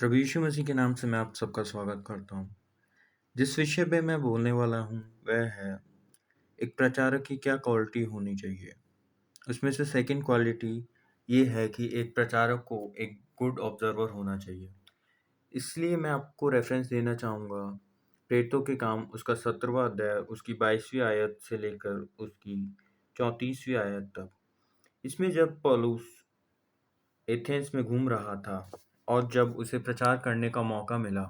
प्रभु यीशु मसीह के नाम से मैं आप सबका स्वागत करता हूँ। जिस विषय पे मैं बोलने वाला हूँ वह है एक प्रचारक की क्या क्वालिटी होनी चाहिए। उसमें से सेकंड क्वालिटी ये है कि एक प्रचारक को एक गुड ऑब्जर्वर होना चाहिए। इसलिए मैं आपको रेफरेंस देना चाहूँगा प्रेरितों के काम उसका 17वां अध्याय उसकी 22वीं आयत से लेकर उसकी 34वीं आयत तक। इसमें जब पौलुस एथेंस में घूम रहा था और जब उसे प्रचार करने का मौका मिला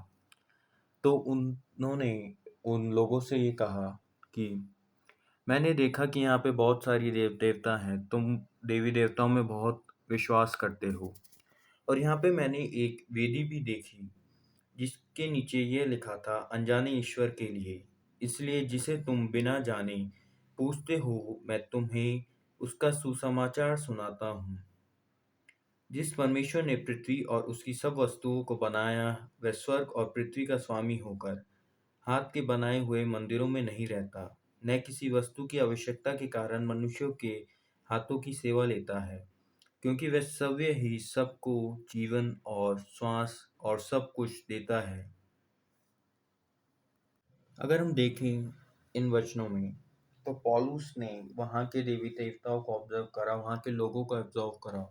तो उन्होंने उन लोगों से ये कहा कि मैंने देखा कि यहाँ पे बहुत सारी देवता हैं, तुम देवी देवताओं में बहुत विश्वास करते हो। और यहाँ पे मैंने एक वेदी भी देखी जिसके नीचे ये लिखा था अनजाने ईश्वर के लिए, इसलिए जिसे तुम बिना जाने पूछते हो मैं तुम्हें उसका सुसमाचार सुनाता हूँ। जिस परमेश्वर ने पृथ्वी और उसकी सब वस्तुओं को बनाया वह स्वर्ग और पृथ्वी का स्वामी होकर हाथ के बनाए हुए मंदिरों में नहीं रहता, न किसी वस्तु की आवश्यकता के कारण मनुष्यों के हाथों की सेवा लेता है, क्योंकि वह स्वयं ही सबको जीवन और श्वास और सब कुछ देता है। अगर हम देखें इन वचनों में तो पौलुस ने वहाँ के देवी देवताओं को ऑब्जर्व करा, वहाँ के लोगों को ऑब्जर्व करा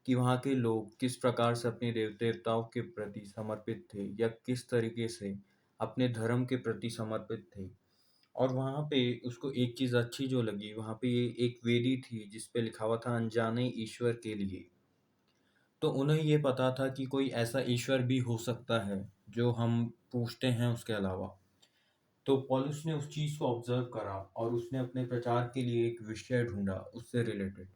कि वहाँ के लोग किस प्रकार से अपने देव देवताओं के प्रति समर्पित थे या किस तरीके से अपने धर्म के प्रति समर्पित थे। और वहाँ पे उसको एक चीज़ अच्छी जो लगी, वहाँ पे ये एक वेदी थी जिस पे लिखा हुआ था अनजाने ईश्वर के लिए। तो उन्हें ये पता था कि कोई ऐसा ईश्वर भी हो सकता है जो हम पूछते हैं उसके अलावा। तो पॉलुस ने उस चीज़ को ऑब्जर्व करा और उसने अपने प्रचार के लिए एक विषय ढूंढा उससे रिलेटेड,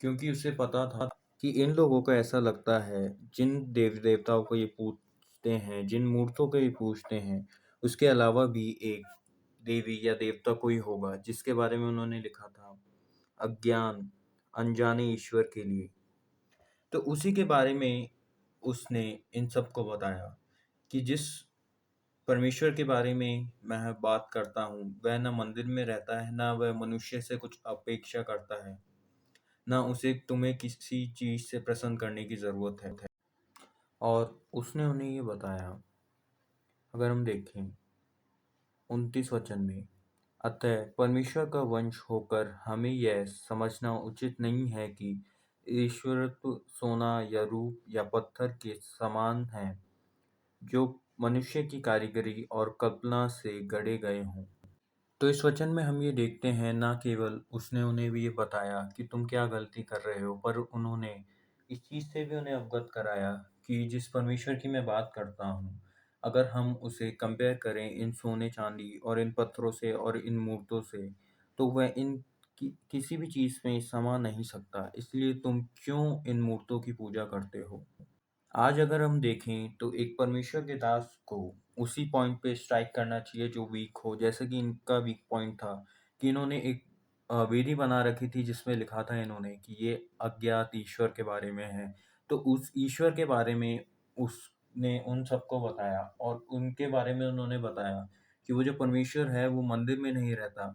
क्योंकि उसे पता था कि इन लोगों को ऐसा लगता है जिन देवी देवताओं को ये पूजते हैं, जिन मूर्तों को ये पूजते हैं, उसके अलावा भी एक देवी या देवता कोई होगा जिसके बारे में उन्होंने लिखा था अज्ञान अनजाने ईश्वर के लिए। तो उसी के बारे में उसने इन सबको बताया कि जिस परमेश्वर के बारे में मैं बात करता हूँ वह न मंदिर में रहता है, ना वह मनुष्य से कुछ अपेक्षा करता है, ना उसे तुम्हें किसी चीज से प्रसन्न करने की जरूरत है। और उसने उन्हें ये बताया, अगर हम देखें 29 वचन में, अतः परमेश्वर का वंश होकर हमें यह समझना उचित नहीं है कि ईश्वरत्व सोना या रूप या पत्थर के समान है जो मनुष्य की कारीगरी और कल्पना से गढ़े गए हों। तो इस वचन में हम ये देखते हैं ना केवल उसने उन्हें भी ये बताया कि तुम क्या गलती कर रहे हो, पर उन्होंने इस चीज़ से भी उन्हें अवगत कराया कि जिस परमेश्वर की मैं बात करता हूँ, अगर हम उसे कंपेयर करें इन सोने चांदी और इन पत्थरों से और इन मूर्तों से, तो वह किसी भी चीज़ में समा नहीं सकता। इसलिए तुम क्यों इन मूर्तों की पूजा करते हो। आज अगर हम देखें तो एक परमेश्वर के दास को उसी पॉइंट पे स्ट्राइक करना चाहिए जो वीक हो, जैसे कि इनका वीक पॉइंट था कि इन्होंने एक वेदी बना रखी थी जिसमें लिखा था इन्होंने कि ये अज्ञात ईश्वर के बारे में है। तो उस ईश्वर के बारे में उसने उन सबको बताया और उनके बारे में उन्होंने बताया कि वो जो परमेश्वर है वो मंदिर में नहीं रहता,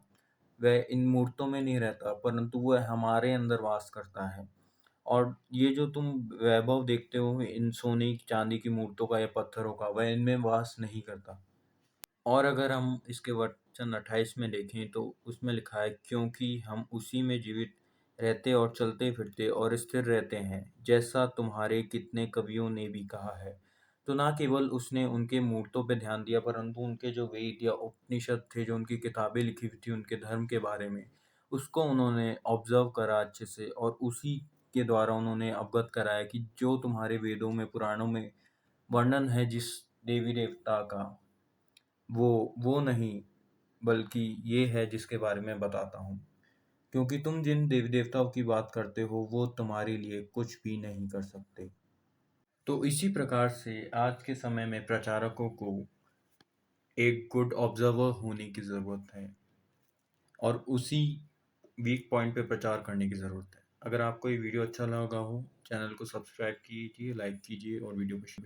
वह इन मूर्तों में नहीं रहता, परंतु वह हमारे अंदर वास करता है। और ये जो तुम वैभव देखते हो इन सोने की चांदी की मूर्तों का या पत्थरों का, वह इनमें वास नहीं करता। और अगर हम इसके वचन 28 में देखें तो उसमें लिखा है, क्योंकि हम उसी में जीवित रहते और चलते फिरते और स्थिर रहते हैं, जैसा तुम्हारे कितने कवियों ने भी कहा है। तो ना केवल उसने उनके मूर्तों पे ध्यान दिया, परंतु उनके जो वेद या उपनिषद थे, जो उनकी किताबें लिखी हुई थी उनके धर्म के बारे में, उसको उन्होंने ऑब्जर्व करा अच्छे से और उसी के द्वारा उन्होंने अवगत कराया कि जो तुम्हारे वेदों में पुराणों में वर्णन है जिस देवी देवता का, वो नहीं, बल्कि ये है जिसके बारे में बताता हूँ। क्योंकि तुम जिन देवी देवताओं की बात करते हो वो तुम्हारे लिए कुछ भी नहीं कर सकते। तो इसी प्रकार से आज के समय में प्रचारकों को एक गुड ऑब्जर्वर होने की ज़रूरत है और उसी वीक पॉइंट पे प्रचार करने की ज़रूरत है। अगर आपको ये वीडियो अच्छा लगा हो, चैनल को सब्सक्राइब कीजिए, लाइक कीजिए और वीडियो को शेयर